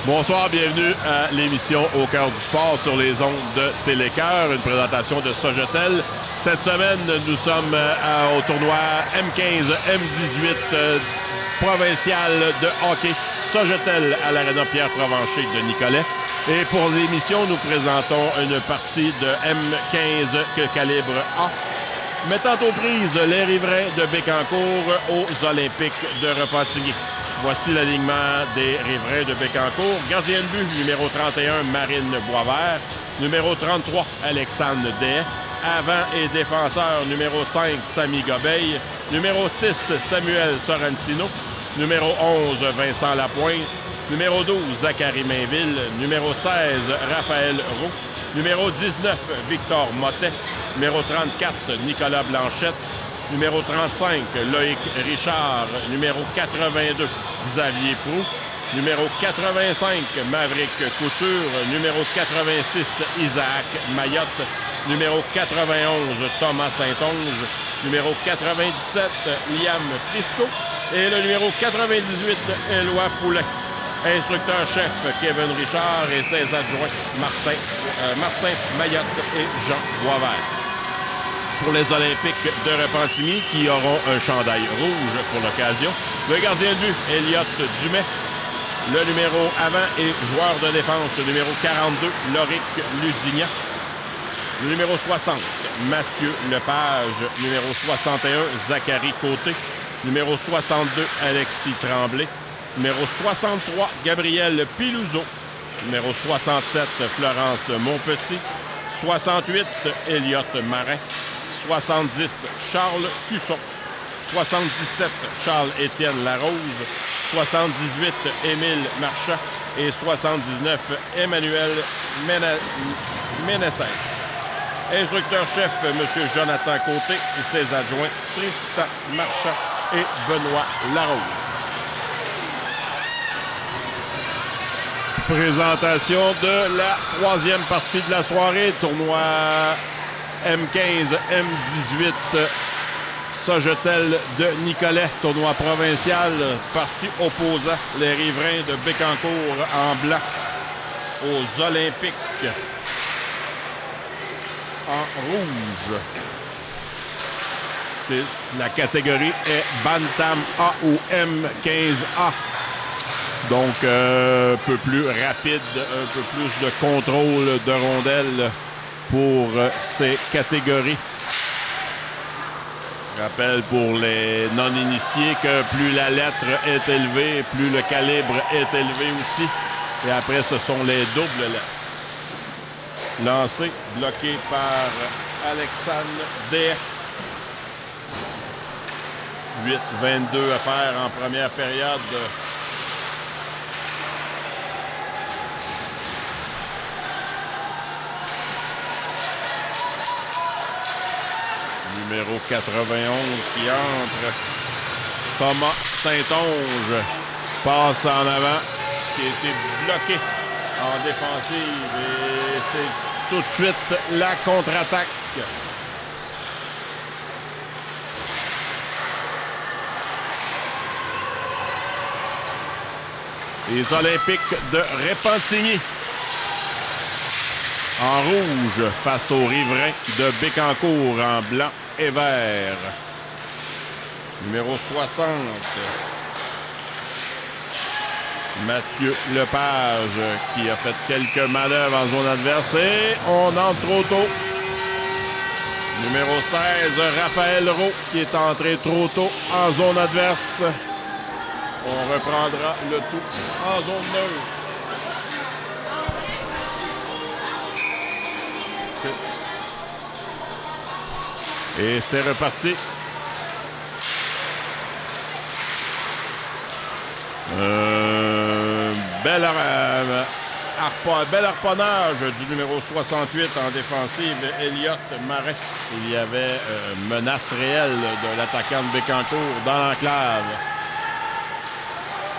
Bonsoir, bienvenue à l'émission Au cœur du sport sur les ondes de Télécœur, une présentation de Sogetel. Cette semaine, nous sommes au tournoi M15, M18 provincial de hockey Sogetel à l'Arena Pierre-Provencher de Nicolet. Et pour l'émission, nous présentons une partie de M15 calibre A, mettant aux prises les riverains de Bécancour aux Olympiques de Repentigny. Voici l'alignement des riverains de Bécancour. Gardien de but, numéro 31, Marine Boisvert. Numéro 33, Alexandre Day. Avant et défenseur, numéro 5, Samy Gobeil. Numéro 6, Samuel Sorrentino. Numéro 11, Vincent Lapointe. Numéro 12, Zachary Mainville. Numéro 16, Raphaël Roux. Numéro 19, Victor Mottet. Numéro 34, Nicolas Blanchette. Numéro 35, Loïc Richard. Numéro 82, Xavier Proulx. Numéro 85, Maverick Couture. Numéro 86, Isaac Mayotte. Numéro 91, Thomas Saint-Onge. Numéro 97, Liam Frisco. Et le numéro 98, Éloi Poulet. Instructeur-chef, Kevin Richard et ses adjoints, Martin Mayotte et Jean Boisvert. Pour les Olympiques de Repentigny, qui auront un chandail rouge pour l'occasion. Le gardien de but, Elliott Dumais. Le numéro avant et joueur de défense, le numéro 42, Loric Lusignan. Le numéro 60, Mathieu Lepage. Numéro 61, Zachary Côté. Numéro 62, Alexis Tremblay. Numéro 63, Gabriel Pilouzeau. Numéro 67, Florence Monpetit. 68, Elliott Marin. 70, Charles Cusson. 77, Charles-Étienne Larose. 78, Émile Marchand. Et 79, Emmanuel Ménessès. Instructeur-chef, M. Jonathan Côté et ses adjoints, Tristan Marchand et Benoît Larose. Présentation de la troisième partie de la soirée, tournoi M15, M18, Sogetel de Nicolet, tournoi provincial, partie opposant les riverains de Bécancour en blanc aux Olympiques en rouge. La catégorie est Bantam A ou M15A. Donc, un peu plus rapide, un peu plus de contrôle de rondelles pour ces catégories. Je rappelle pour les non-initiés que plus la lettre est élevée, plus le calibre est élevé aussi. Et après, ce sont les doubles lettres. Lancé, bloqué par Alexandre Day. 8-22 à faire en première période. Numéro 91 qui entre. Thomas Saint-Onge passe en avant, qui a été bloqué en défensive. Et c'est tout de suite la contre-attaque. Les Olympiques de Repentigny en rouge face aux riverains de Bécancour en blanc et vert. Numéro 60, Mathieu Lepage, qui a fait quelques manœuvres en zone adverse. Et on entre trop tôt. Numéro 16, Raphaël Roux, qui est entré trop tôt en zone adverse. On reprendra le tout en zone neutre. Et c'est reparti. Bel harponnage du numéro 68 en défensive, Elliott Marin. Il y avait menace réelle de l'attaquant de Bécancour dans l'enclave.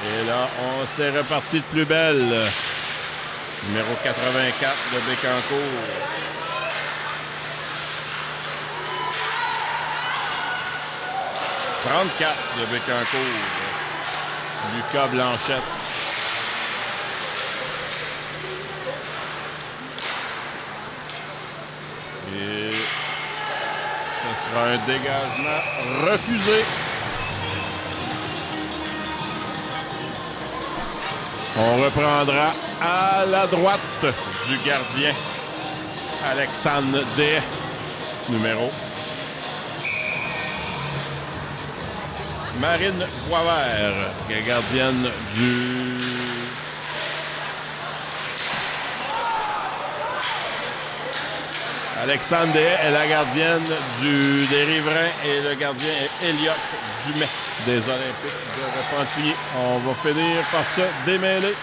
Et là, on s'est reparti de plus belle. Numéro 84 de Bécancour. « 34 de Bécancour. Lucas Blanchette. Et ce sera un dégagement refusé. On reprendra à la droite du gardien Alexandre Deshaies, numéro. Marine Poivert, qui est gardienne du... Alexandre Deshaies est la gardienne des Riverains et le gardien est Elliott Dumais des Olympiques de Repentigny. On va finir par se démêler.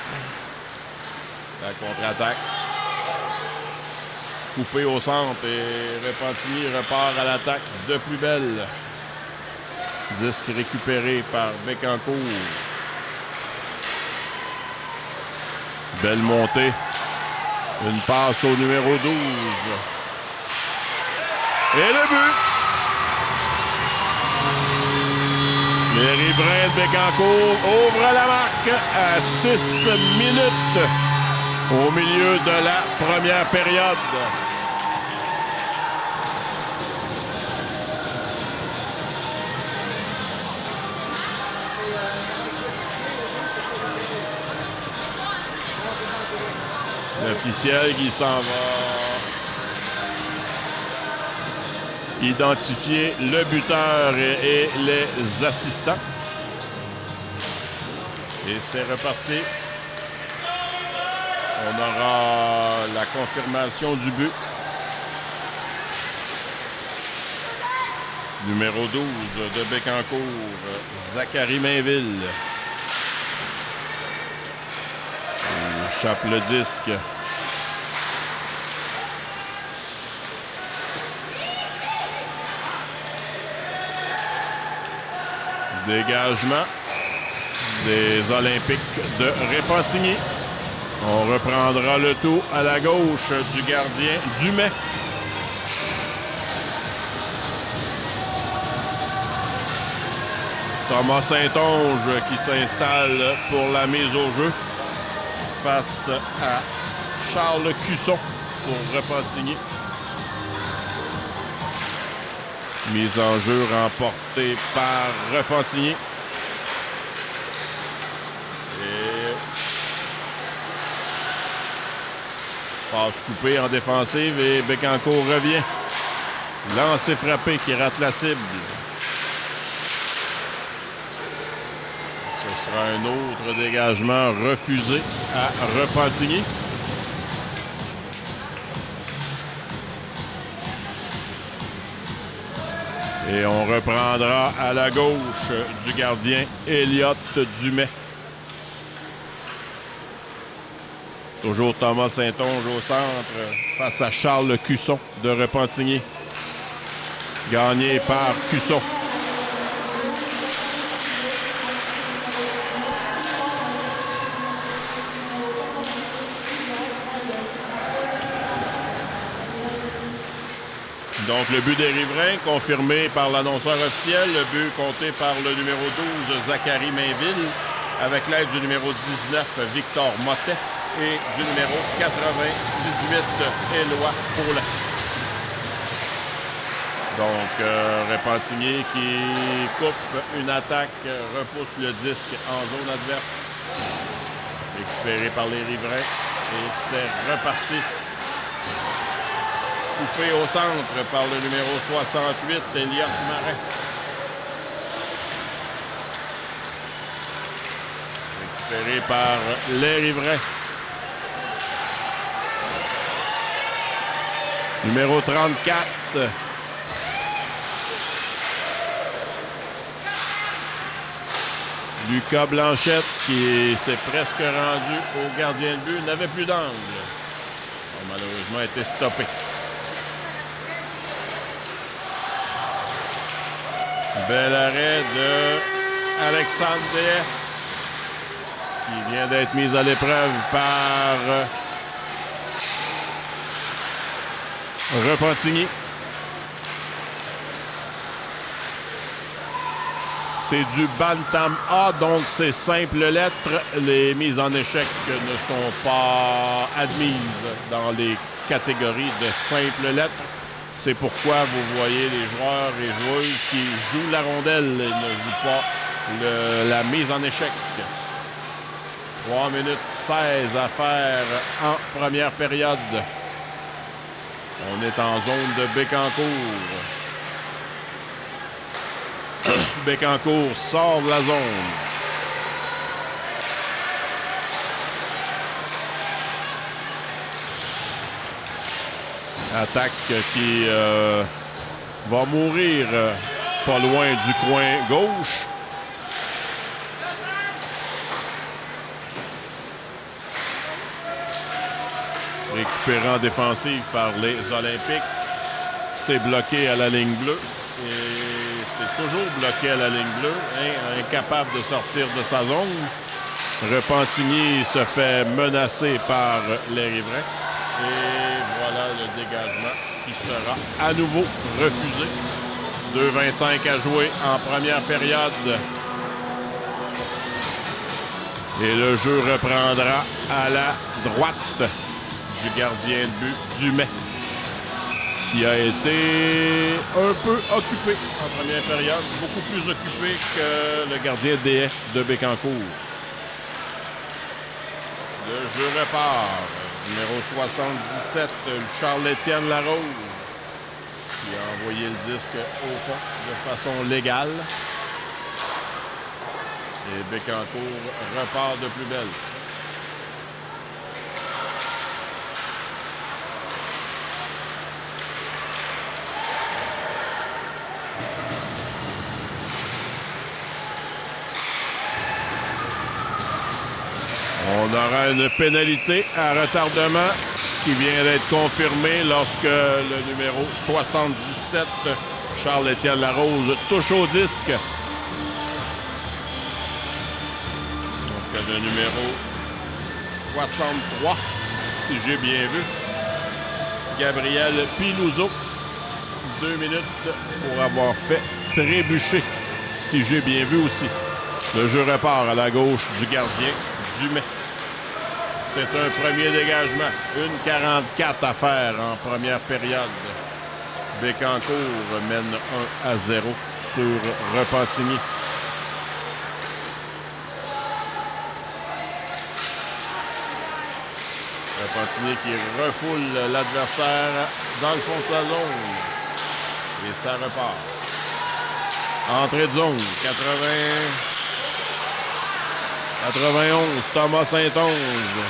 La contre-attaque. Coupé au centre et Repentigny repart à l'attaque de plus belle. Disque récupéré par Bécancourt. Belle montée. Une passe au numéro 12. Et le but! Les Riverains de Bécancourt ouvrent la marque à 6 minutes au milieu de la première période. L'officiel qui s'en va identifier le buteur et les assistants. Et c'est reparti. On aura la confirmation du but. Numéro 12 de Bécancourt, Zachary Mainville. Il échappe le disque. Dégagement des Olympiques de Repentigny. On reprendra le tout à la gauche du gardien Dumais. Thomas Saint-Onge qui s'installe pour la mise au jeu face à Charles Cusson pour Repentigny. Mise en jeu remportée par Repentigny. Et passe coupée en défensive et Bécancourt revient. Lancé frappé qui rate la cible. Ce sera un autre dégagement refusé à Repentigny. Et on reprendra à la gauche du gardien Elliott Dumais. Toujours Thomas Saint-Onge au centre face à Charles Cusson de Repentigny. Gagné par Cusson. Donc, le but des Riverains, confirmé par l'annonceur officiel. Le but compté par le numéro 12, Zachary Mainville, avec l'aide du numéro 19, Victor Mottet, et du numéro 98, Éloi Paulin. Donc, Repentigny qui coupe une attaque, repousse le disque en zone adverse. Récupéré par les Riverains. Et c'est reparti. Coupé au centre par le numéro 68, Elliott Marin. Récupéré par les Riverains. Numéro 34. Lucas Blanchette qui s'est presque rendu au gardien de but, n'avait plus d'angle. Malheureusement, a été stoppé. Bel arrêt de Alexandre Deshaies qui vient d'être mis à l'épreuve par Repentigny. C'est du Bantam A, donc c'est simple lettre. Les mises en échec ne sont pas admises dans les catégories de simple lettre. C'est pourquoi vous voyez les joueurs et joueuses qui jouent la rondelle et ne jouent pas la mise en échec. 3 minutes 16 à faire en première période. On est en zone de Bécancour. Bécancour sort de la zone. Attaque qui va mourir pas loin du coin gauche. Récupéré en défensive par les Olympiques. C'est bloqué à la ligne bleue. Et c'est toujours bloqué à la ligne bleue. Incapable de sortir de sa zone. Repentigny se fait menacer par les riverains. Et voilà le dégagement qui sera à nouveau refusé. 2,25 à jouer en première période. Et le jeu reprendra à la droite du gardien de but Dumais, qui a été un peu occupé en première période, beaucoup plus occupé que le gardien des de Bécancour. Le jeu repart. Numéro 77, Charles-Étienne Larose, qui a envoyé le disque au fond de façon légale. Et Bécancour repart de plus belle. On aura une pénalité à retardement qui vient d'être confirmée lorsque le numéro 77, Charles-Étienne Larose, touche au disque. Donc le numéro 63, si j'ai bien vu, Gabriel Pilouzo. 2 minutes pour avoir fait trébucher, si j'ai bien vu aussi. Le jeu repart à la gauche du gardien Dumais. C'est un premier dégagement. 1,44 à faire en première période. Bécancour mène 1-0 sur Repentigny. Repentigny qui refoule l'adversaire dans le fond de sa zone. Et ça repart. Entrée de zone. 91, Thomas Saint-Onge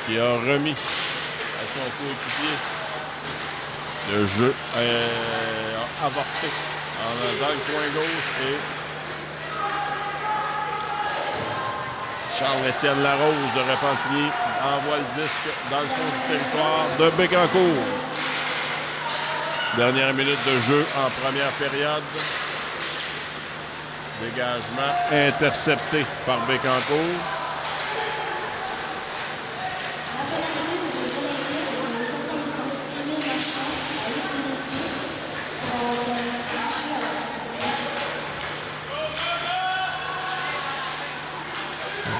qui a remis à son coéquipier. Le jeu a avorté dans le coin gauche et Charles-Étienne Larose de Repentigny envoie le disque dans le fond du territoire de Bécancour. Dernière minute de jeu en première période. Dégagement intercepté par Bécancour.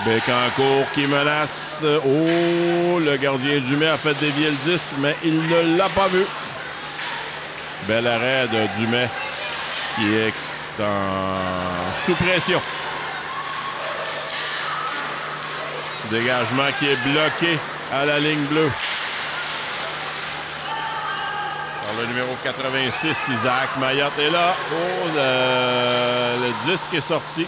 Bécancour qui menace. Oh, le gardien Dumais a fait dévier le disque, mais il ne l'a pas vu. Bel arrêt de Dumais qui est sous pression. Dégagement qui est bloqué à la ligne bleue. Par le numéro 86, Isaac Mayotte est là. Oh, le disque est sorti.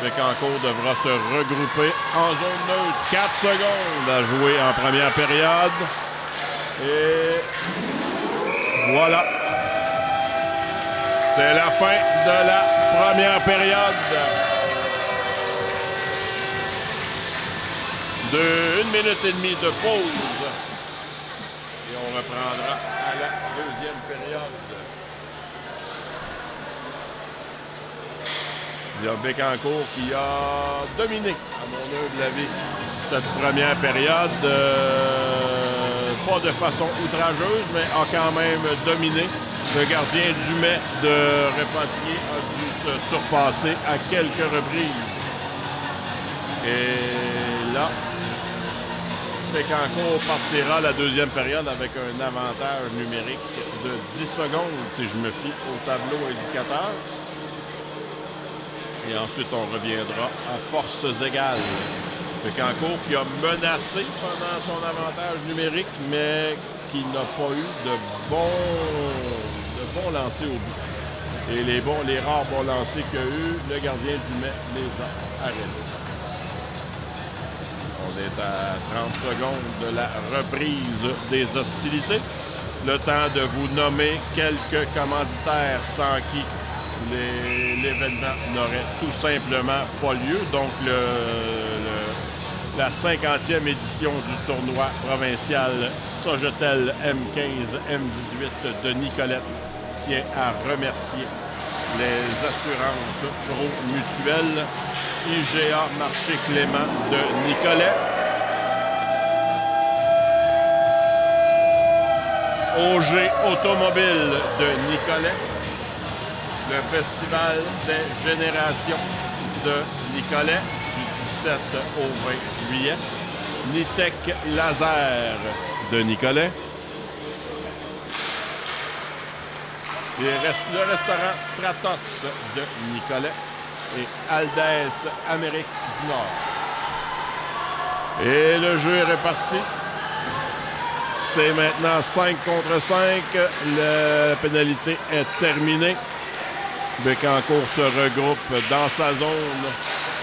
Bécancour devra se regrouper en zone neutre. 4 secondes à jouer en première période. Et voilà. C'est la fin de la première période. De 1 minute et demie de pause. Et on reprendra à la deuxième période. Il y a Bécancour qui a dominé, à mon humble avis, cette première période. Pas de façon outrageuse, mais a quand même dominé. Le gardien Dumais de Repentigny a dû se surpasser à quelques reprises. Et là, Bécancour partira la deuxième période avec un avantage numérique de 10 secondes, si je me fie au tableau indicateur. Et ensuite, on reviendra à forces égales. Bécancour qui a menacé pendant son avantage numérique, mais qui n'a pas eu de bons lancers au but. Et les rares bons lancers qu'il y a eu, le gardien du Met les a arrêtés. On est à 30 secondes de la reprise des hostilités. Le temps de vous nommer quelques commanditaires sans qui l'événement n'aurait tout simplement pas lieu. Donc, la 50e édition du tournoi provincial Sogetel M15 M18 de Nicolette tient à remercier les assurances pro-mutuelles IGA Marché Clément de Nicolet, OG Automobile de Nicolet, le Festival des Générations de Nicolet du 17 au 20 juillet, Nitec Laser de Nicolet, et le restaurant Stratos de Nicolet et Aldès Amérique du Nord. Et le jeu est reparti. C'est maintenant 5 contre 5. La pénalité est terminée. Bécancour se regroupe dans sa zone.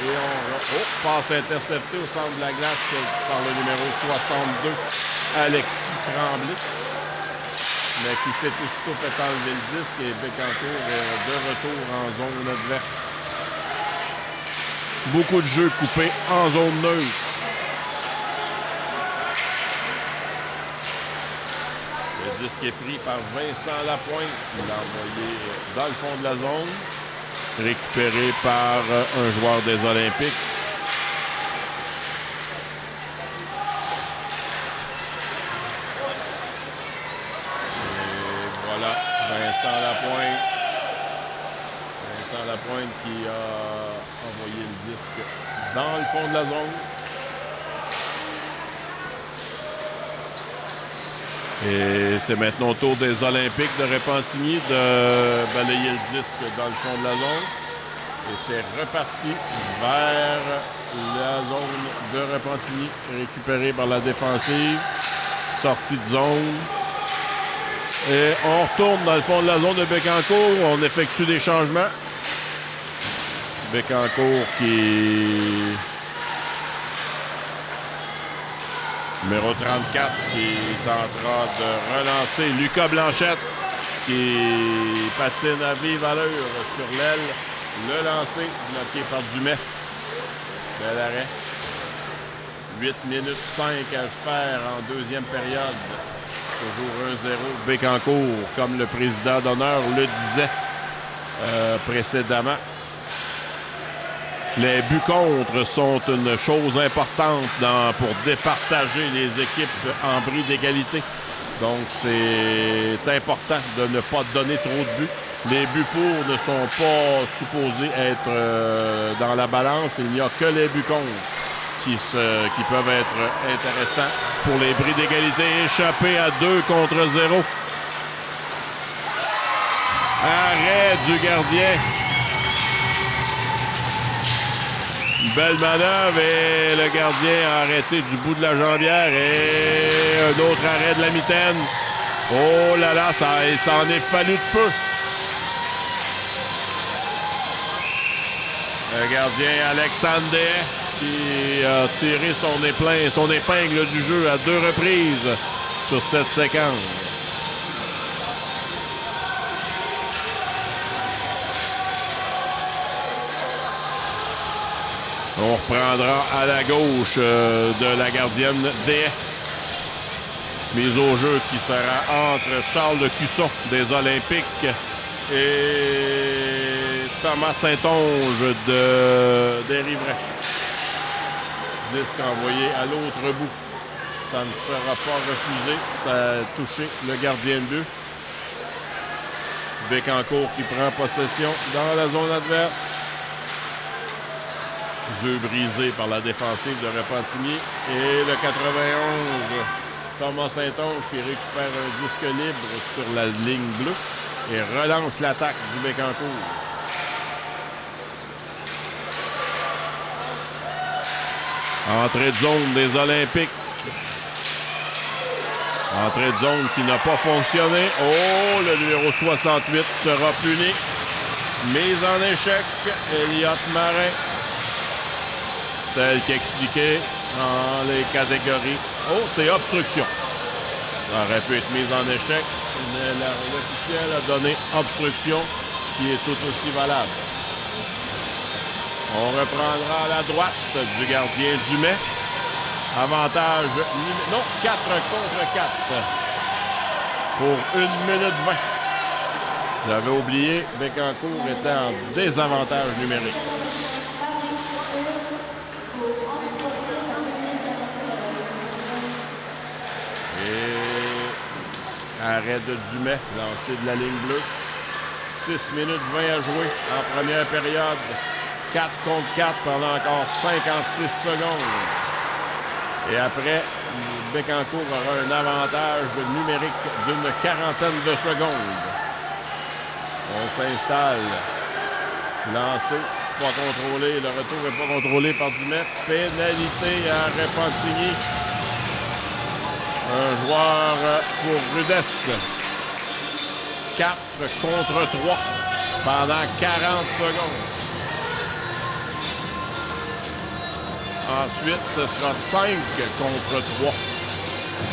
Et passe interceptée au centre de la glace par le numéro 62, Alexis Tremblay. Mais qui s'est aussitôt fait enlever le disque et Bécancour est de retour en zone adverse. Beaucoup de jeux coupés en zone neutre. Le disque est pris par Vincent Lapointe qui l'a envoyé dans le fond de la zone. Récupéré par un joueur des Olympiques. Et voilà, Vincent Lapointe qui a envoyé le disque dans le fond de la zone. Et c'est maintenant au tour des Olympiques de Repentigny de balayer le disque dans le fond de la zone. Et c'est reparti vers la zone de Repentigny, récupéré par la défensive. Sortie de zone. Et on retourne dans le fond de la zone de Bécancour. On effectue des changements. Bécancour qui... Numéro 34 qui tentera de relancer Lucas Blanchette qui patine à vive allure sur l'aile. Le lancer bloqué par Dumais. Bel arrêt. 8 minutes 5 à faire en deuxième période. Toujours 1-0 Bécancour, comme le président d'honneur le disait précédemment. Les buts contre sont une chose importante pour départager les équipes en bris d'égalité. Donc, c'est important de ne pas donner trop de buts. Les buts pour ne sont pas supposés être dans la balance. Il n'y a que les buts contre qui peuvent être intéressants pour les bris d'égalité. Échappé à 2 contre 0. Arrêt du gardien. Belle manœuvre et le gardien a arrêté du bout de la jambière et un autre arrêt de la mitaine. Oh là là, ça en est fallu de peu. Le gardien Alexandre Deshaies qui a tiré son épingle du jeu à 2 reprises sur cette séquence. On reprendra à la gauche de la gardienne Deshaies. Mise au jeu qui sera entre Charles Cusson des Olympiques et Thomas Saint-Onge des Riverains. Disque envoyé à l'autre bout. Ça ne sera pas refusé. Ça a touché le gardien de but. Bécancour qui prend possession dans la zone adverse. Jeu brisé par la défensive de Repentigny. Et le 91, Thomas Saint-Onge qui récupère un disque libre sur la ligne bleue et relance l'attaque du Bécancour. Entrée de zone des Olympiques. Entrée de zone qui n'a pas fonctionné. Oh, le numéro 68 sera puni. Mise en échec, Elliott Marin. Tel qu'expliqué dans les catégories. Oh, c'est obstruction. Ça aurait pu être mise en échec, mais l'officiel a donné obstruction, qui est tout aussi valable. On reprendra à la droite du gardien Dumais. Avantage, non, 4 contre 4 pour 1 minute 20. J'avais oublié, Bécancour était en désavantage numérique. Et arrêt de Dumais, lancé de la ligne bleue. 6 minutes 20 à jouer en première période. 4 contre 4 pendant encore 56 secondes. Et après, Bécancour aura un avantage numérique d'une quarantaine de secondes. On s'installe. Lancé, pas contrôlé. Le retour n'est pas contrôlé par Dumais. Pénalité à Repentigny. Un joueur pour Rudesse. 4 contre 3 pendant 40 secondes. Ensuite, ce sera 5 contre 3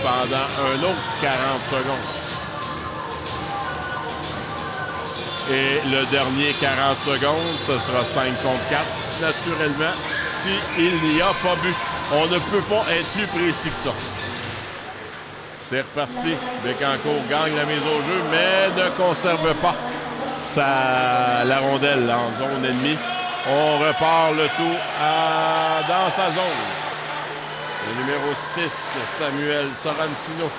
pendant un autre 40 secondes. Et le dernier 40 secondes, ce sera 5 contre 4. Naturellement, s'il n'y a pas but. On ne peut pas être plus précis que ça. C'est reparti. Bécancour gagne la mise au jeu, mais ne conserve pas la rondelle en zone ennemie. On repart le tout dans sa zone. Le numéro 6, Samuel Sorrentino,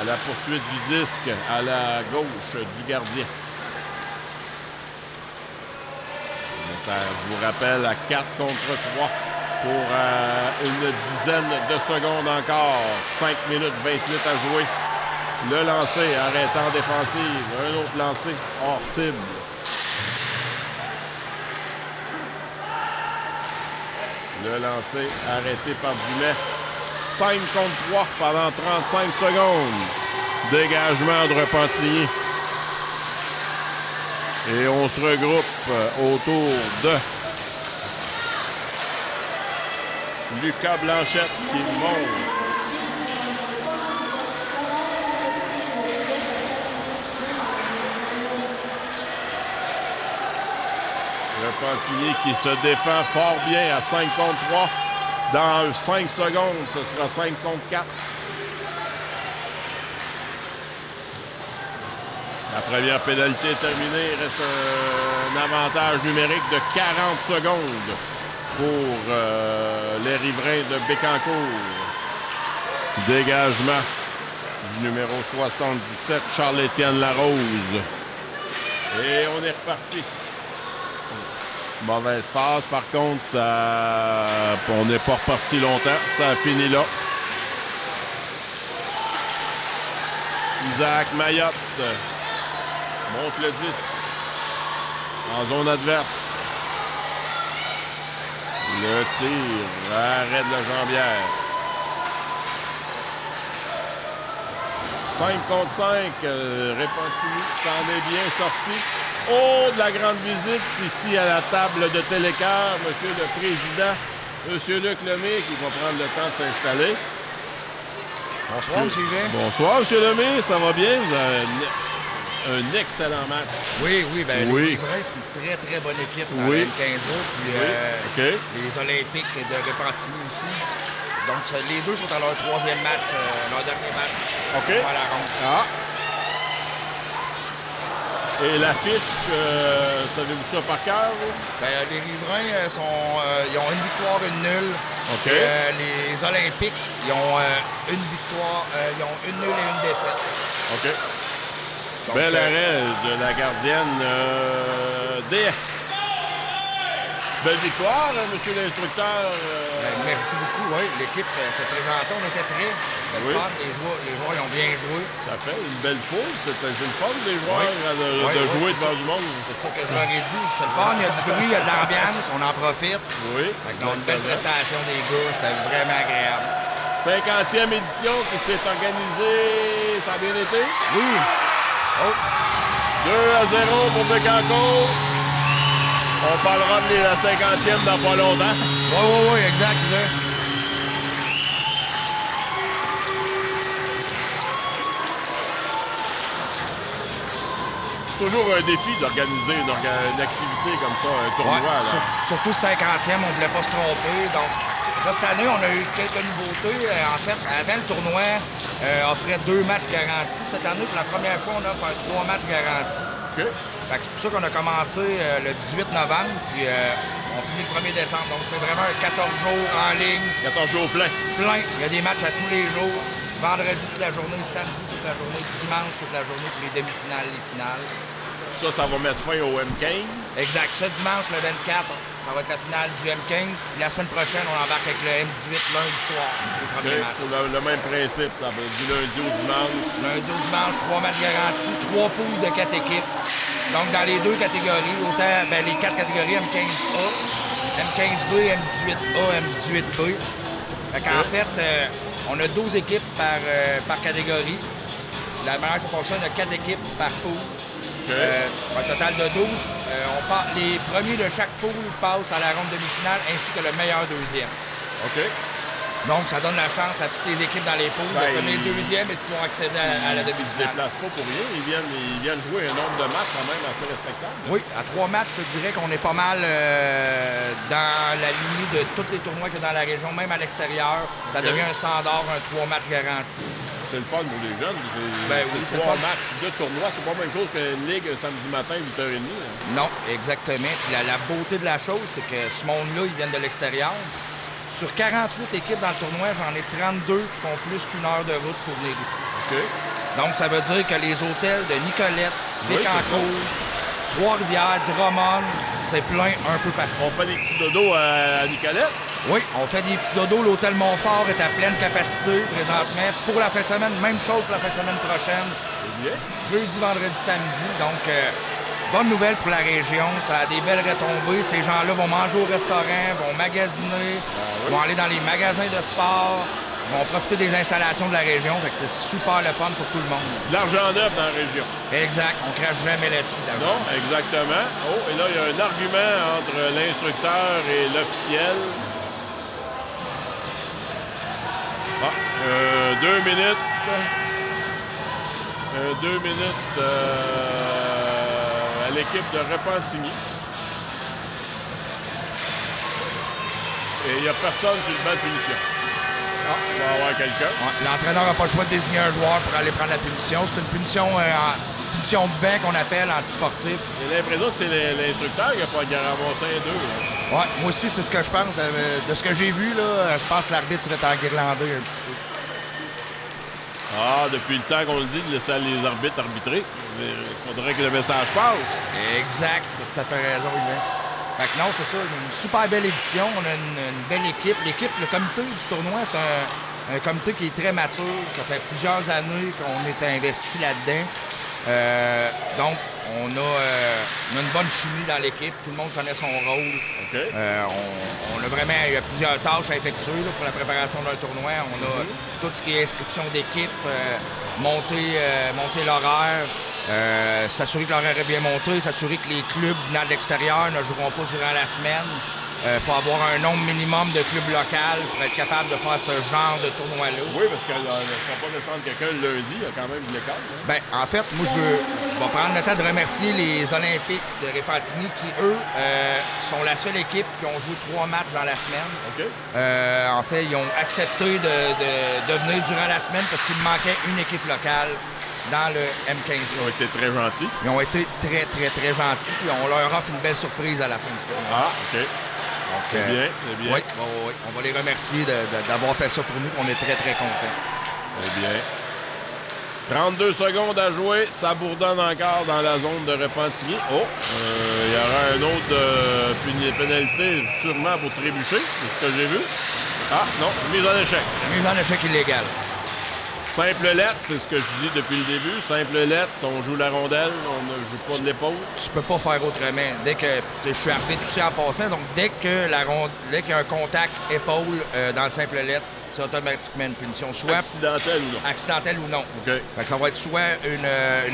à la poursuite du disque à la gauche du gardien. Je vous rappelle, à 4 contre 3 pour une dizaine de secondes encore. 5 minutes 28 à jouer. Le lancer arrêtant défensive. Un autre lancer hors cible. Le lancer arrêté par Dumais. 5 contre 3 pendant 35 secondes. Dégagement de Repentigny. Et on se regroupe autour de Lucas Blanchette qui monte. Repentigny qui se défend fort bien à 5 contre 3. Dans 5 secondes, ce sera 5 contre 4. La première pénalité est terminée. Il reste un avantage numérique de 40 secondes pour les riverains de Bécancour. Dégagement du numéro 77, Charles-Étienne Larose. Et on est reparti. Mauvaise passe, par contre, on n'est pas reparti longtemps. Ça a fini là. Isaac Mayotte monte le disque en zone adverse. Le tir, arrêt de la jambière. 5 contre 5, Repentigny s'en est bien sorti. Oh, de la grande visite ici à la table de Télécœur, Monsieur le Président, Monsieur Luc Lemay, qui va prendre le temps de s'installer. Bonsoir, M. Yvain. Bonsoir, M. Lemay, ça va bien? Vous avez un excellent match. Oui, ben oui. Les Livrins, c'est une très, très bonne équipe dans oui. le 15 puis les Olympiques de Repentigny aussi. Donc, les deux sont à leur troisième match, leur dernier match. OK. À la ronde. Ah. Et l'affiche, savez-vous ça par cœur? Ben, les Riverains, ils ont une victoire, une nulle. OK. Les Olympiques, ils ont une victoire, ils ont une nulle et une défaite. OK. Donc, Bel arrêt de la gardienne Déa. Belle victoire, monsieur l'instructeur. Merci beaucoup. Oui, l'équipe s'est présentée, on était prêts. C'est le fun. Les joueurs ils ont bien joué. Ça fait une belle foule. C'est le fun des joueurs de jouer devant du monde. C'est ça que je leur ai dit. C'est le fun, il y a du bruit, il y a de l'ambiance, on en profite. Oui. Donc, une belle prestation des gars, c'était vraiment agréable. 50e édition qui s'est organisée. Ça a bien été? Oui. Oh. 2-0 pour Bécancour. On parlera de la 50e dans pas longtemps. Oui, exact. Là. Toujours un défi d'organiser une activité comme ça, un tournoi. Ouais, surtout 50e, on ne voulait pas se tromper. Donc, là, cette année, on a eu quelques nouveautés. En fait, avant le tournoi, offrait 2 matchs garantis. Cette année, pour la première fois, on offre 3 matchs garantis. OK. C'est pour ça qu'on a commencé le 18 novembre, puis on finit le 1er décembre. Donc, c'est vraiment un 14 jours en ligne. 14 jours plein. Plein. Il y a des matchs à tous les jours. Vendredi toute la journée, samedi toute la journée, dimanche toute la journée pour les demi-finales, les finales. Ça va mettre fin au M15. Exact. Ce dimanche, le 24, ça va être la finale du M15. Puis la semaine prochaine, on embarque avec le M18 lundi soir. Les premiers matchs. Pour le même principe, ça va être du lundi au dimanche. Lundi au dimanche, 3 matchs garantis, 3 poules de 4 équipes. Donc, dans les 2 catégories, autant les 4 catégories M15A, M15B, M18A, M18B. En fait, on a 12 équipes par catégorie. La manière que ça fonctionne, il y a 4 équipes par poule. Un total de 12. Les premiers de chaque poule passent à la ronde demi-finale ainsi que le meilleur deuxième. OK. Donc, ça donne la chance à toutes les équipes dans les poules de finir deuxième et de pouvoir accéder à la demi-finale. Ils ne se déplacent pas pour rien. Ils viennent jouer un nombre de matchs quand même assez respectable. Oui, à 3 matchs, je te dirais qu'on est pas mal dans la lignée de tous les tournois qu'il y a dans la région, même à l'extérieur. Ça devient un standard, un 3 matchs garanti. C'est le fun pour les jeunes. C'est 3 matchs de tournoi. C'est pas la même chose qu'une ligue samedi matin, 8h30. Non, exactement. Puis la beauté de la chose, c'est que ce monde-là, ils viennent de l'extérieur. Sur 48 équipes dans le tournoi, j'en ai 32 qui font plus qu'1 heure de route pour venir ici. OK. Donc, ça veut dire que les hôtels de Nicolette, Bécancour, Trois-Rivières, Drummond, c'est plein un peu partout. On fait des petits dodos à Nicolette? Oui, on fait des petits dodos. L'hôtel Montfort est à pleine capacité présentement. Pour la fin de semaine, même chose pour la fin de semaine prochaine. Bien. Jeudi, vendredi, samedi. Donc, bonne nouvelle pour la région. Ça a des belles retombées. Ces gens-là vont manger au restaurant, vont magasiner, vont aller dans les magasins de sport, vont profiter des installations de la région. Fait que c'est super le fun pour tout le monde. L'argent neuf dans la région. Exact. On crache jamais là-dessus. Non, exactement. Oh, et là, il y a un argument entre l'instructeur et l'officiel. 2 minutes. 2 minutes à l'équipe de Repentigny. Et il n'y a personne sur le banc de punition. Ah, il va y avoir quelqu'un. Ouais, l'entraîneur n'a pas le choix de désigner un joueur pour aller prendre la punition. C'est une punition de banc qu'on appelle antisportif. J'ai l'impression que c'est l'instructeur qui a pas ramassé un 2. Ouais, moi aussi, c'est ce que je pense. De ce que j'ai vu, là, je pense que l'arbitre serait enguirlandé un petit peu. Ah, depuis le temps qu'on le dit de laisser les arbitres arbitrer, il faudrait que le message passe. Exact, tu as fait raison, Yvan. Fait que non, c'est ça, une super belle édition. On a une belle équipe. Le comité du tournoi, c'est un comité qui est très mature. Ça fait plusieurs années qu'on est investi là-dedans. Donc, on a une bonne chimie dans l'équipe. Tout le monde connaît son rôle. Okay. Il y a plusieurs tâches à effectuer là, pour la préparation d'un tournoi. On a tout ce qui est inscription d'équipe, monter l'horaire, s'assurer que l'horaire est bien monté, s'assurer que les clubs venant de l'extérieur ne joueront pas durant la semaine. Il faut avoir un nombre minimum de clubs locaux pour être capable de faire ce genre de tournoi-là. Oui, parce qu'il ne faut pas descendre quelqu'un le lundi, il y a quand même de l'écart. Hein? Bien, en fait, moi, je vais prendre le temps de remercier les Olympiques de Repentigny qui, eux, sont la seule équipe qui ont joué 3 matchs dans la semaine. OK. En fait, ils ont accepté de venir durant la semaine parce qu'il manquait une équipe locale dans le M15. Ils ont été très gentils. Ils ont été très, très, très gentils. Puis on leur offre une belle surprise à la fin du tournoi. Ah, OK. C'est bien, c'est bien. Oui, on va les remercier d'avoir fait ça pour nous. On est très, très contents. C'est bien. 32 secondes à jouer. Ça bourdonne encore dans la zone de Repentigny. Oh, il y aura un autre pénalité sûrement pour trébucher. C'est ce que j'ai vu. Ah, non, mise en échec. Mise en échec illégale. Simple lettre, c'est ce que je dis depuis le début. Simple lettre, si on joue la rondelle, on ne joue pas de l'épaule. Tu peux pas faire autrement. Dès que je suis arbitre aussi en passant, donc dès qu'il y a un contact épaule dans le simple lettre, c'est automatiquement une punition. Soit accidentelle ou non. Accidentelle ou non. OK. Fait que ça va être soit une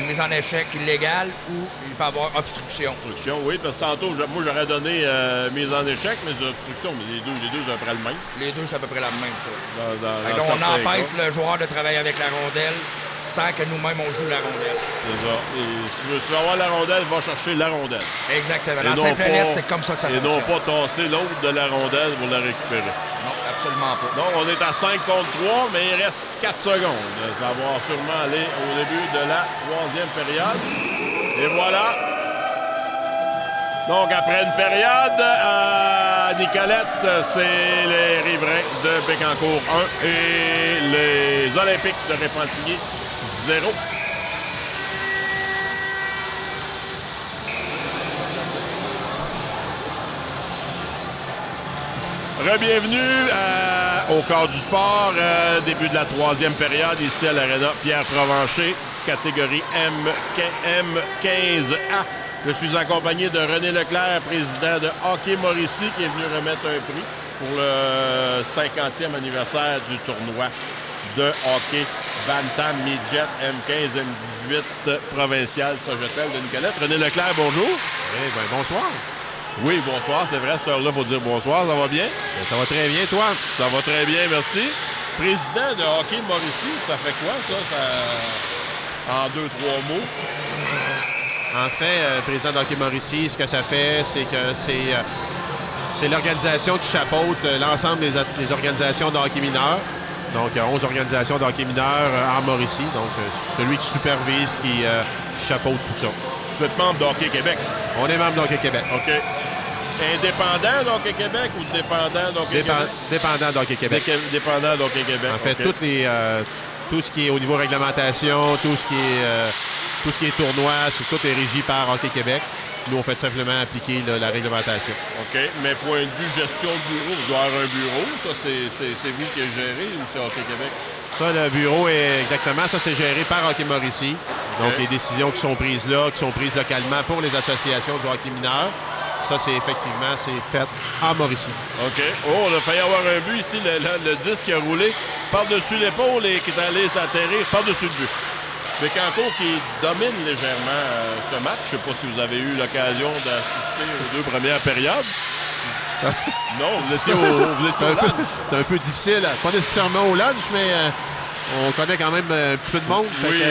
mise en échec illégale ou il peut y avoir obstruction. Obstruction, oui, parce que tantôt, moi, j'aurais donné mise en échec, mais obstruction, mais les deux, c'est à peu près le même. Les deux, c'est à peu près la même chose. Dans on empêche le joueur de travailler avec la rondelle sans que nous-mêmes, on joue la rondelle. C'est ça. Et si tu veux avoir la rondelle, va chercher la rondelle. Exactement. Dans simple lettre, c'est comme ça que ça fonctionne. Et non pas tasser l'autre de la rondelle pour la récupérer. Non, absolument pas. Donc, on est à 5 contre 3, mais il reste 4 secondes. Ça va sûrement aller au début de la 3e période. Et voilà. Donc, après une période, à Nicolette, c'est les Riverains de Bécancour 1 et les Olympiques de Repentigny 0. Re-bienvenue au Corps du sport, début de la 3e période, ici à l'Arena Pierre Provencher, catégorie M15A. Je suis accompagné de René Leclerc, président de Hockey Mauricie, qui est venu remettre un prix pour le 50e anniversaire du tournoi de hockey Bantam Midget M15, M18 provincial Sogetel de Nicolette. René Leclerc, bonjour. Eh bien, bonsoir. Oui, bonsoir. C'est vrai, à cette heure-là, il faut dire bonsoir. Ça va bien? Bien, ça va très bien, toi? Ça va très bien, merci. Président de Hockey Mauricie, ça fait quoi, ça en 2-3 mots? En fait, président de Hockey Mauricie, ce que ça fait, c'est que c'est l'organisation qui chapeaute l'ensemble des organisations de hockey mineur. Donc, 11 organisations de hockey mineur en Mauricie. Donc, celui qui supervise, qui chapeaute tout ça. Vous êtes membre de Hockey Québec? On est membre de Hockey Québec. OK. Indépendant d'Hockey Québec ou dépendant d'Hockey Québec? Dépendant d'Hockey Québec. Dépendant d'Hockey Québec. En fait, okay. Tout ce qui est au niveau réglementation, tout ce qui est tournoi, tout est régi par Hockey Québec. Nous, on fait simplement appliquer la réglementation. OK. Mais point de vue gestion de bureau, vous devez avoir un bureau. Ça, c'est vous qui gérez ou c'est Hockey Québec? Ça, le bureau est exactement, ça, c'est géré par Hockey Mauricie. Donc, les décisions qui sont prises là, qui sont prises localement pour les associations du hockey mineur, ça, c'est effectivement, c'est fait en Mauricie. OK. Oh, on a failli avoir un but ici. Le disque a roulé par-dessus l'épaule et qui est allé s'atterrir par-dessus le but. Bécancour qui domine légèrement ce match. Je ne sais pas si vous avez eu l'occasion d'assister aux 2 premières périodes. Non, vous étiez au lunch. C'est un peu difficile. Pas nécessairement au lunch, mais on connaît quand même un petit peu de monde. Oui,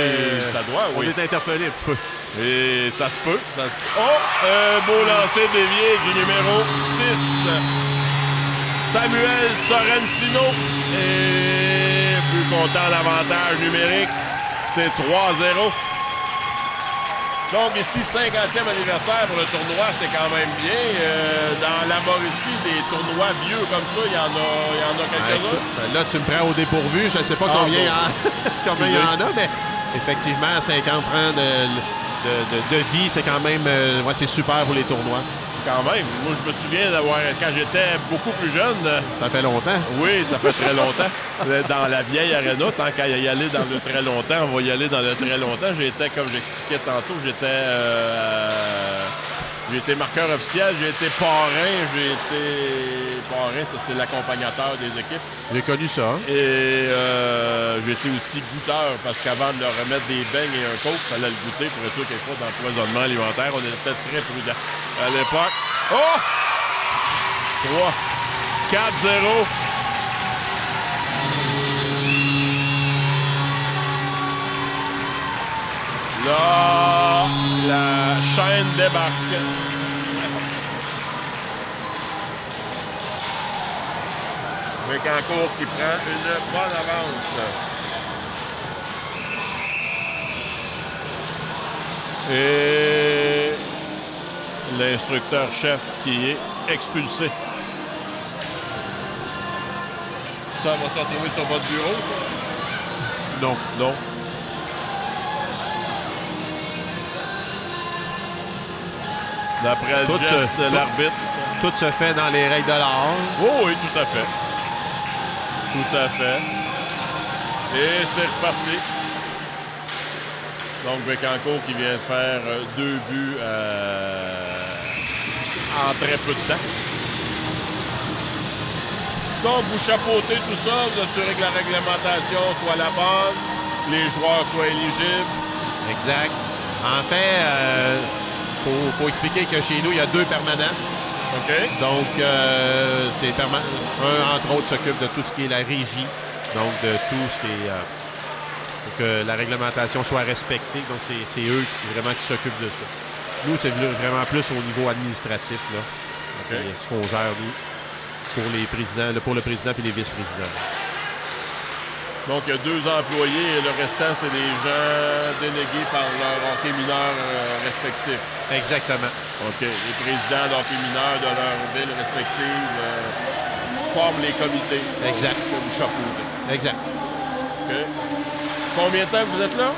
ça doit, oui. On est interpellé un petit peu. Et ça se peut. Oh! Un beau lancer dévié du numéro 6. Samuel Sorrentino. Et plus content l'avantage numérique. C'est 3-0. Donc ici, 50e anniversaire pour le tournoi, c'est quand même bien. Dans la Mauricie, des tournois vieux comme ça, il y en a quelques-uns. Là, tu me prends au dépourvu. Je ne sais pas combien il y en a, mais effectivement, 50 ans de vie, c'est quand même c'est super pour les tournois. Quand même. Moi, je me souviens d'avoir, quand j'étais beaucoup plus jeune... Ça fait longtemps? Oui, ça fait très longtemps. Dans la vieille aréna, tant qu'à y aller dans le très longtemps, on va y aller dans le très longtemps. J'étais, comme j'expliquais tantôt, j'ai été marqueur officiel, j'ai été parrain, ça c'est l'accompagnateur des équipes. J'ai connu ça. Hein? Et j'ai été aussi goûteur, parce qu'avant de leur remettre des beignes et un coke, il fallait le goûter pour être sûr qu'il n'y ait pas d'empoisonnement alimentaire. On était très prudents à l'époque. Oh! 3, 4-0. Là, la chaîne débarque. Bécancour qui prend une bonne avance. Et l'instructeur-chef qui est expulsé. Ça va se retrouver sur votre bureau? Non. Non. D'après le Tout geste se- de tout- l'arbitre. Tout se fait dans les règles de l'art. Oh oui, tout à fait. Tout à fait. Et c'est reparti. Donc, Bécancourt qui vient de faire 2 buts en très peu de temps. Donc, vous chapeautez tout ça, vous assurez que la réglementation soit la bonne, les joueurs soient éligibles. Exact. En fait, faut expliquer que chez nous, il y a 2 permanents. OK? Donc, c'est un, entre autres, s'occupe de tout ce qui est la régie. Donc, de tout ce qui est... pour que la réglementation soit respectée. Donc, c'est eux qui s'occupent de ça. Nous, c'est vraiment plus au niveau administratif, là. OK. C'est ce qu'on gère, nous, pour les présidents, pour le président et les vice-présidents. Donc, il y a 2 employés et le restant, c'est des gens délégués par leur hockey mineur respectif. Exactement. OK. Les présidents d'hockey mineur de leur ville respective forment les comités Exact. que vous chapeautez. Exact. OK. Combien de temps que vous êtes là?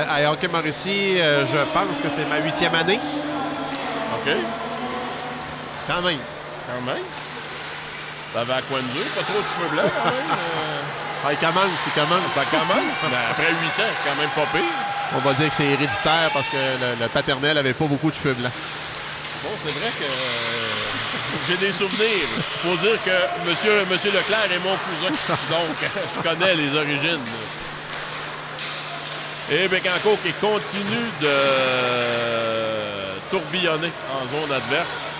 À Hockey Mauricie, je pense que c'est ma 8e année. OK. Quand même. Quand même. Vous avez à coin de deux, pas trop de cheveux blancs quand même. Il commence. Ça commence, mais après 8 ans, c'est quand même pas pire. On va dire que c'est héréditaire parce que le paternel avait pas beaucoup de cheveux blancs. Bon, c'est vrai que j'ai des souvenirs. Faut dire que Monsieur Leclerc est mon cousin, donc je connais les origines. Et Bécancourt qui continue de tourbillonner en zone adverse.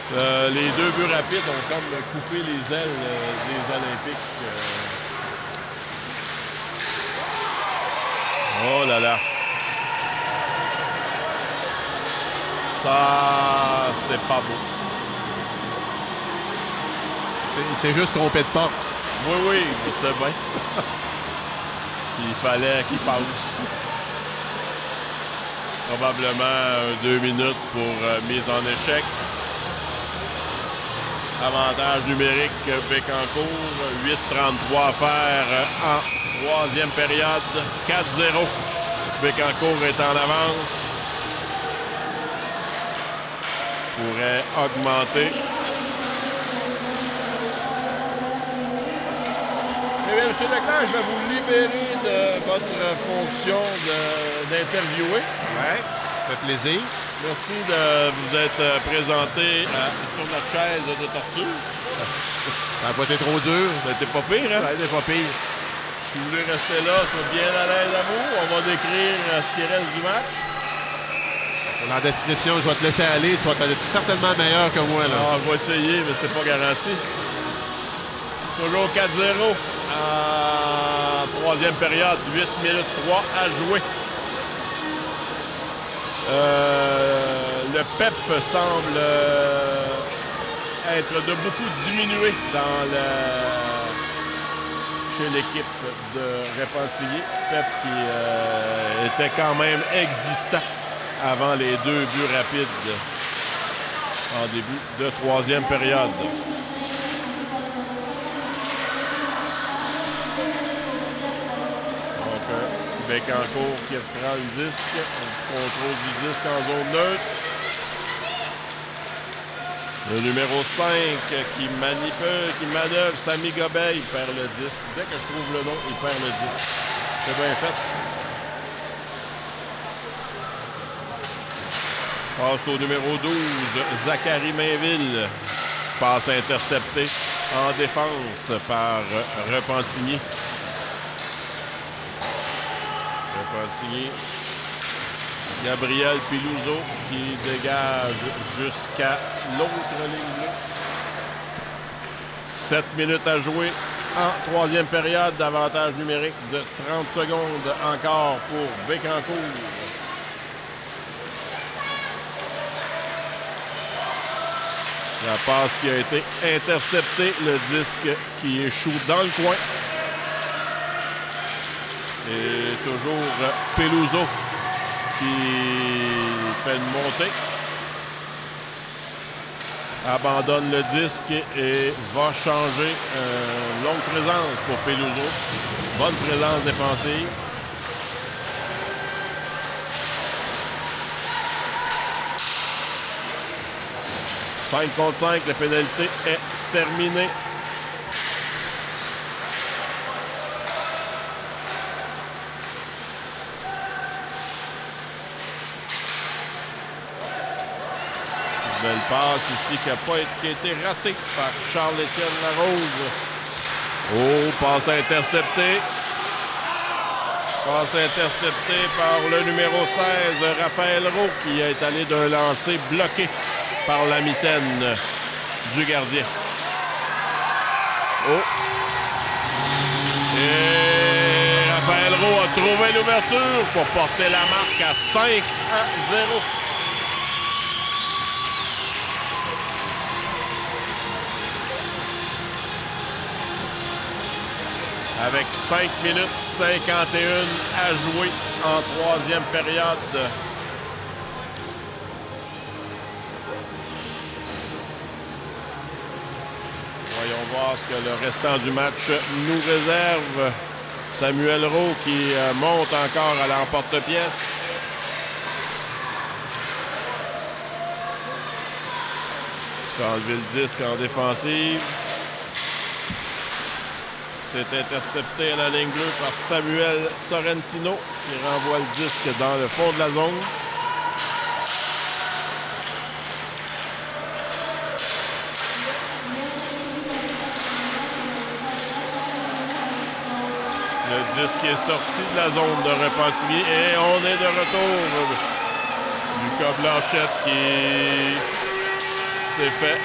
Les 2 buts rapides ont comme coupé les ailes des Olympiques. Oh là là. Ça, c'est pas beau. C'est juste trompé de porte. Oui, je sais bien. Il fallait qu'il passe. Probablement 2 minutes pour mise en échec. Avantage numérique Bécancourt. 8:33 à faire en 3e période. 4-0. Bécancourt est en avance. Pourrait augmenter. Eh bien, M. Leclerc, je vais vous libérer de votre fonction d'interviewer. Ouais. Ça fait plaisir. Merci de vous être présenté sur notre chaise de torture. Ça n'a pas été trop dur. Ça a été pas pire, hein? Ça a été pas pire. Si vous voulez rester là, soyez bien à l'aise à vous. On va décrire ce qui reste du match. Pour la description, je vais te laisser aller. Tu vas être certainement meilleur que moi, là. On va essayer, mais c'est pas garanti. Toujours 4-0 en 3e période. 8 minutes 3 à jouer. Le PEP semble être de beaucoup diminué chez l'équipe de Repentigny. PEP qui était quand même existant avant les 2 buts rapides en début de 3e période. Bécancourt qui reprend le disque. Contrôle du disque en zone neutre. Le numéro 5 qui manipule, qui manœuvre, Samy Gobet, il perd le disque. Dès que je trouve le nom, il perd le disque. C'est bien fait. Passe au numéro 12, Zachary Mainville. Passe interceptée en défense par Repentigny. Repentigny. Gabriel Pilouzo qui dégage jusqu'à l'autre ligne bleue. 7 minutes à jouer en 3e période d'avantage numérique de 30 secondes encore pour Bécancourt. La passe qui a été interceptée, le disque qui échoue dans le coin. Et toujours Peluso qui fait une montée. Abandonne le disque et va changer. Longue présence pour Peluso. Bonne présence défensive. 5 contre 5, la pénalité est terminée. Belle passe ici qui a été ratée par Charles-Étienne Larose. Oh, passe interceptée. Passe interceptée par le numéro 16, Raphaël Roux, qui est allé d'un lancer bloqué par la mitaine du gardien. Oh! Et Raphaël Roux a trouvé l'ouverture pour porter la marque à 5-0. Avec 5 minutes 51 à jouer en troisième période. Voyons voir ce que le restant du match nous réserve. Samuel Roux qui monte encore à l'emporte-pièce. Il se fait enlever le disque en défensive. C'est intercepté à la ligne bleue par Samuel Sorrentino qui renvoie le disque dans le fond de la zone. Le disque est sorti de la zone de Repentigny et on est de retour. Lucas Blanchette qui s'est fait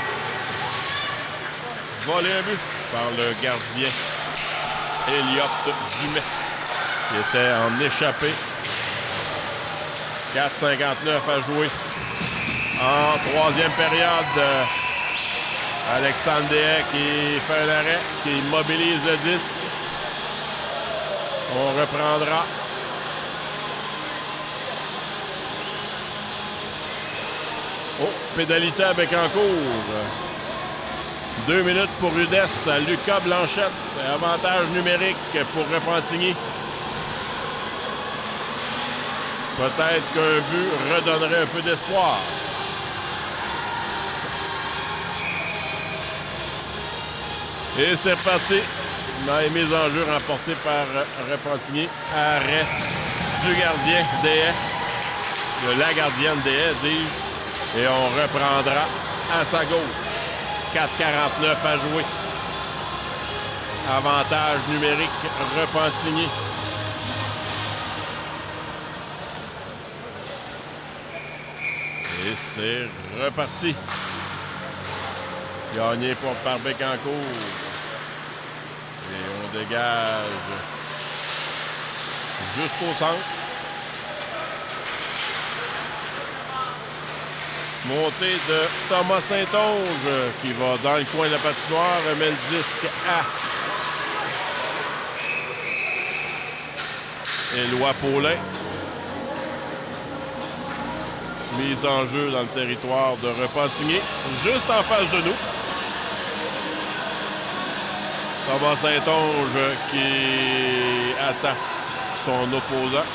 voler un but par le gardien Elliott Dumais, qui était en échappée. 4,59 à jouer en troisième période. Alexandre Deshaies qui fait un arrêt, qui mobilise le disque. On reprendra. Oh, pénalité à Bécancour. 2 minutes pour Rudesse à Lucas Blanchette. Avantage numérique pour Repentigny. Peut-être qu'un but redonnerait un peu d'espoir. Et c'est reparti. Dans les mises en jeu remportées par Repentigny. Arrêt du gardien Deshaies. De la gardienne Deshaies, dis-je. Et on reprendra à sa gauche. 4,49 à jouer. Avantage numérique Repentigny. Et c'est reparti. Gagné par Bécancour. Et on dégage jusqu'au centre. Montée de Thomas Saint-Onge qui va dans le coin de la patinoire, remet le disque à Éloi Paulin. Mise en jeu dans le territoire de Repentigny, juste en face de nous. Thomas Saint-Onge qui attend son opposant.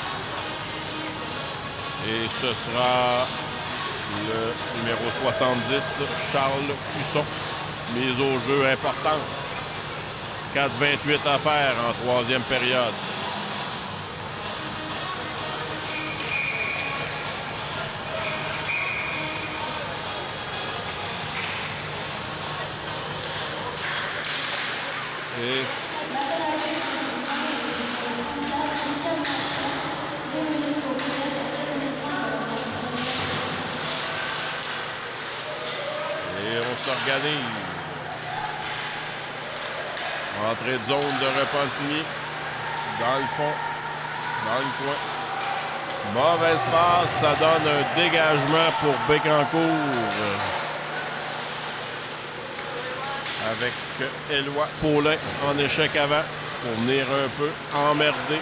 Et ce sera le numéro 70, Charles Cusson. Mise au jeu importante. 4,28 à faire en troisième période. Et on s'organise. Entrée de zone de Repentigny. Dans le fond. Dans le coin. Mauvaise passe. Ça donne un dégagement pour Bécancour. Avec Éloi Paulin en échec avant pour venir un peu emmerder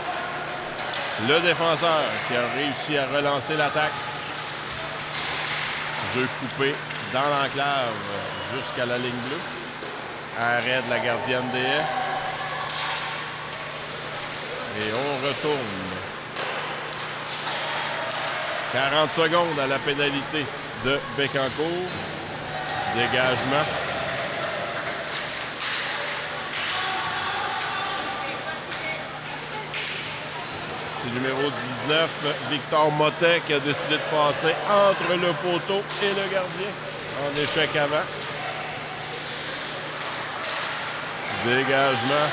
le défenseur qui a réussi à relancer l'attaque. Jeu coupé dans l'enclave jusqu'à la ligne bleue. Arrêt de la gardienne Deshaies. Et on retourne. 40 secondes à la pénalité de Bécancour. Dégagement. C'est le numéro 19, Victor Mottet, qui a décidé de passer entre le poteau et le gardien en échec avant. Dégagement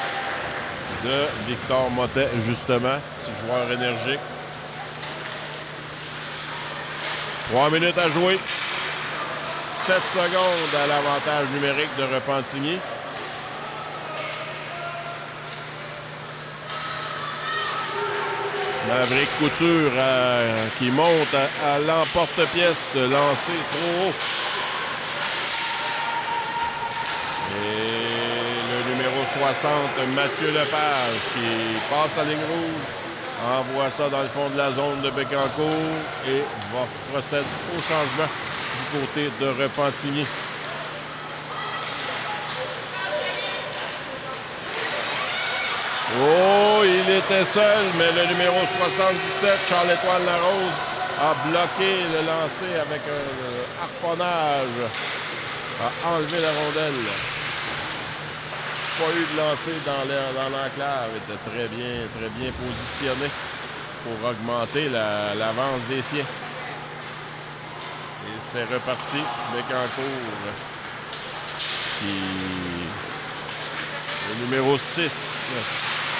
de Victor Mottet, justement, petit joueur énergique. 3 minutes à jouer. 7 secondes à l'avantage numérique de Repentigny. Maverick Couture qui monte à l'emporte-pièce, lancé trop haut. Et le numéro 60, Mathieu Lepage, qui passe la ligne rouge, envoie ça dans le fond de la zone de Bécancour et va procéder au changement du côté de Repentigny. Oh, il était seul, mais le numéro 77, Charles-Étoile Larose, a bloqué le lancer avec un harponnage, a enlevé la rondelle. Pas eu de lancer dans l'enclave, était très bien positionné pour augmenter l'avance des siens. Et c'est reparti, Bécancour, qui... Le numéro 6,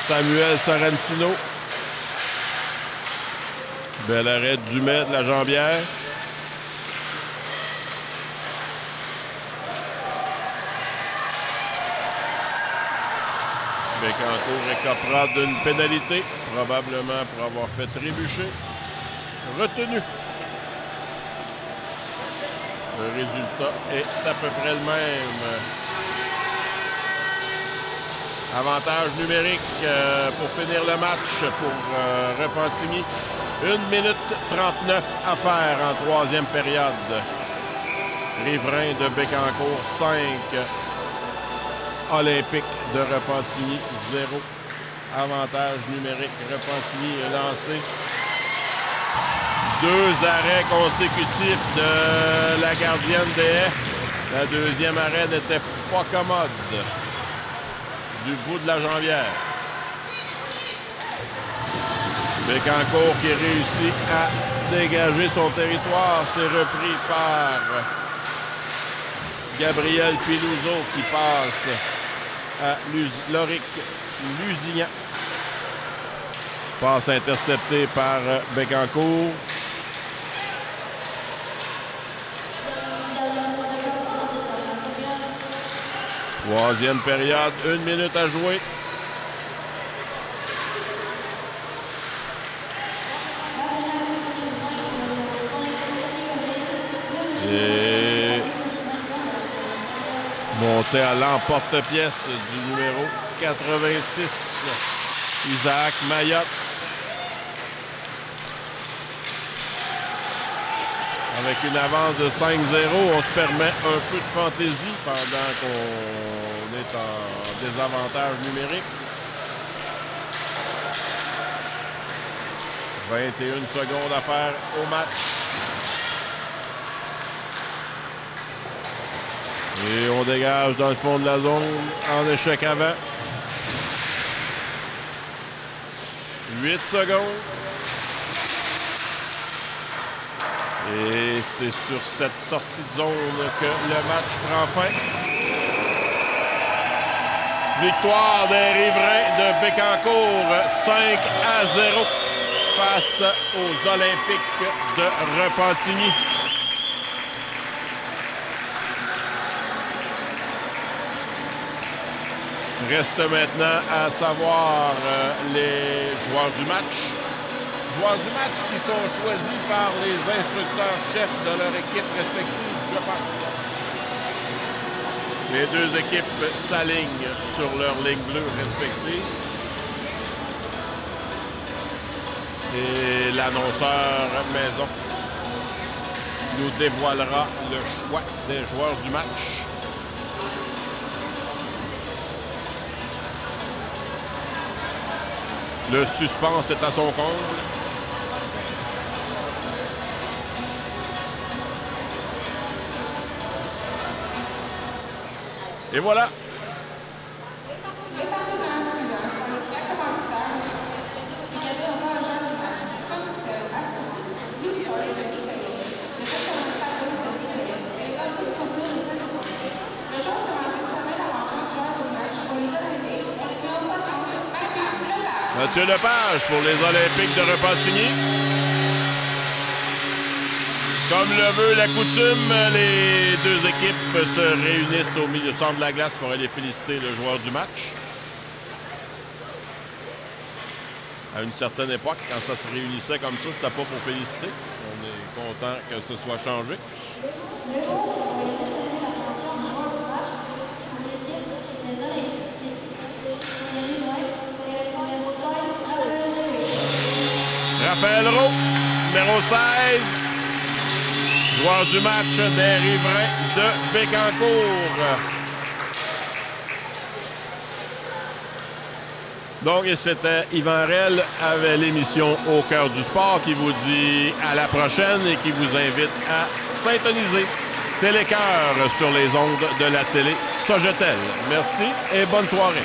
Samuel Sorrentino. Bel arrêt Dumais de la jambière. Bécancour écopera d'une pénalité, probablement pour avoir fait trébucher. Retenu. Le résultat est à peu près le même. Avantage numérique pour finir le match pour Repentigny. 1 minute 39 à faire en troisième période. Riverain de Bécancour, 5. Olympique de Repentigny, 0. Avantage numérique. Repentigny est lancé. 2 arrêts consécutifs de la gardienne des haies. La deuxième arrêt n'était pas commode. Du bout de la jambière. Bécancour qui réussit à dégager son territoire. C'est repris par Gabriel Pilouzo qui passe à Loric Lusignan. Passe interceptée par Bécancour. Troisième période, 1 minute à jouer. Et montée à l'emporte-pièce du numéro 86, Isaac Mayotte. Avec une avance de 5-0, on se permet un peu de fantaisie pendant qu'on est en désavantage numérique. 21 secondes à faire au match. Et on dégage dans le fond de la zone en échec avant. 8 secondes. Et c'est sur cette sortie de zone que le match prend fin. Victoire des Riverains de Bécancour, 5-0 face aux Olympiques de Repentigny. Reste maintenant à savoir les joueurs du match. Joueurs du match qui sont choisis par les instructeurs-chefs de leur équipe respective, je pense. Les deux équipes s'alignent sur leur ligne bleue respective. Et l'annonceur maison nous dévoilera le choix des joueurs du match. Le suspense est à son comble. Et voilà. Les partenaires suivants sont les trois commanditaires des cadeaux offerts aux gens du match. Commissaire, Assurance, Blue Sport, le Nicolet, le chef commanditaire Rose de Nicolet et les gâteaux de photo de Saint-Laurent. Le jour sera décerné la mention du joueur du match pour les Olympiques, numéro 68, Mathieu Lepage. Mathieu Lepage pour les Olympiques de Repentigny. Comme le veut la coutume, les deux équipes se réunissent au milieu centre de la glace pour aller féliciter le joueur du match. À une certaine époque, quand ça se réunissait comme ça, c'était pas pour féliciter. On est content que ce soit changé. Le jour sera décerné la mention du joueur du match pour l'équipe des Olympiques de Riverains et le numéro 16, Raphaël Roux. Raphaël Roux, numéro 16. Joueur du match des Riverains de Bécancour. Donc, c'était Yvan Rel avec l'émission Au cœur du sport qui vous dit à la prochaine et qui vous invite à syntoniser Télécœur sur les ondes de la télé Sogetel. Merci et bonne soirée.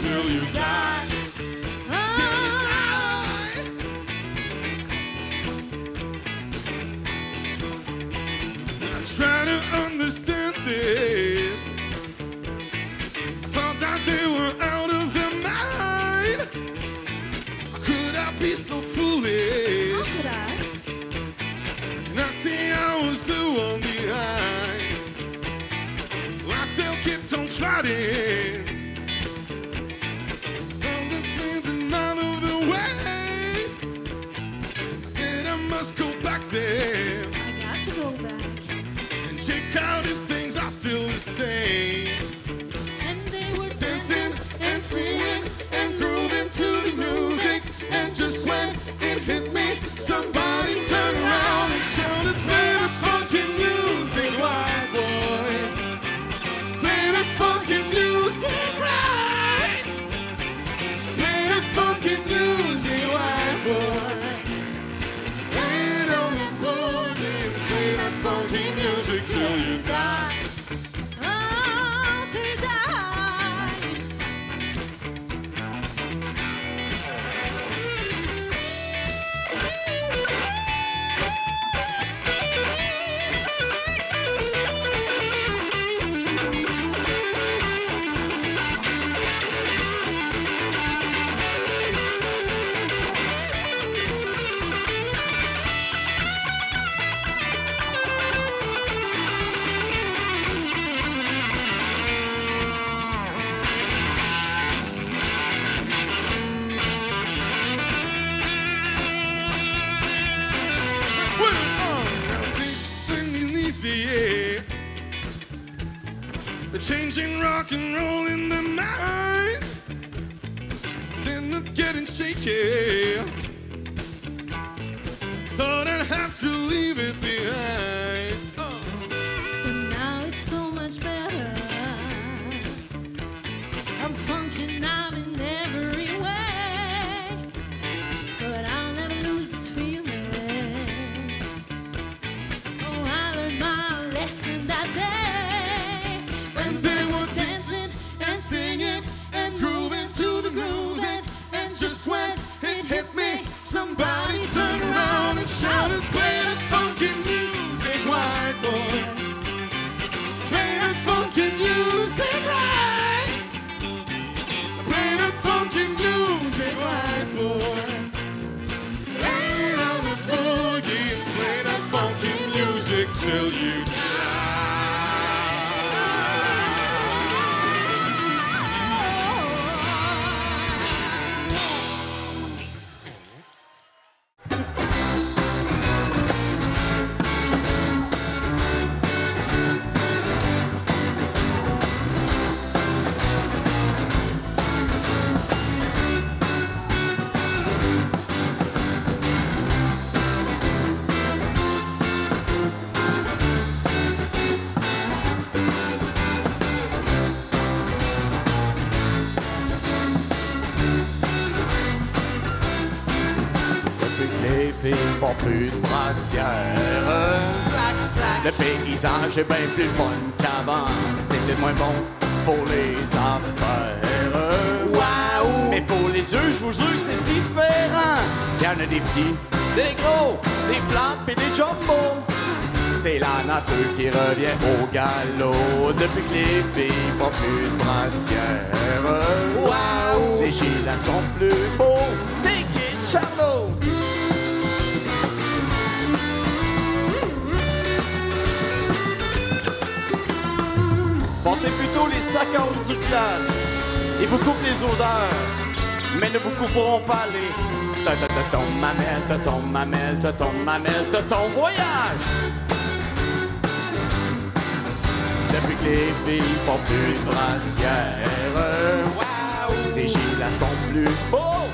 Till you die. this. Thought that they were out of their mind. Could I be so foolish? Could I? And I say I was the one behind. Well, I still kept on fighting. Found the thing out of the way. Then I must go back there I got to go back. and check out if things are still the same. And they were Dancing and singing and grooving to the music. And just when it hit me, somebody turned around and shouted, "Play that funky music, white boy. Play that funky music right. Play that funky music, white boy. Play on the boogie, play that funky music till you die." Oh, to die. Put it on, now this thing is easy, yeah. The changing rock and roll in the mind. Then it's getting shaky. Thought I'd have to leave it behind. But now it's so much better. I'm funking out in every way. But I'll never lose its feeling. Oh, I learned my lesson that day. And they were dancing and singing and grooving to the music. And just when it hit me, somebody turned around and shouted, "Play that funky music, white boy. Play that funky music right. Play that funky music, white boy. Lay down the boogie and play that funky music till you die." Depuis que les filles portent plus de brassière, le paysage est bien plus fun qu'avant. C'était moins bon pour les affaires. Waouh! Mais pour les œufs, je vous jure, c'est différent. Il y en a des petits, des gros, des flaps et des jumbo. C'est la nature qui revient au galop. Depuis que les filles portent plus de brassière. Waouh! Les gilets sont plus beaux. Piquet Charlot! Portez plutôt les sacs en haut du crâne. Ils vous coupent les odeurs, mais ne vous couperont pas les ton mamelle, ton mamelle, ton mamelle, ton voyage. Depuis que les filles portent plus de brassière, les gilets sont plus beaux.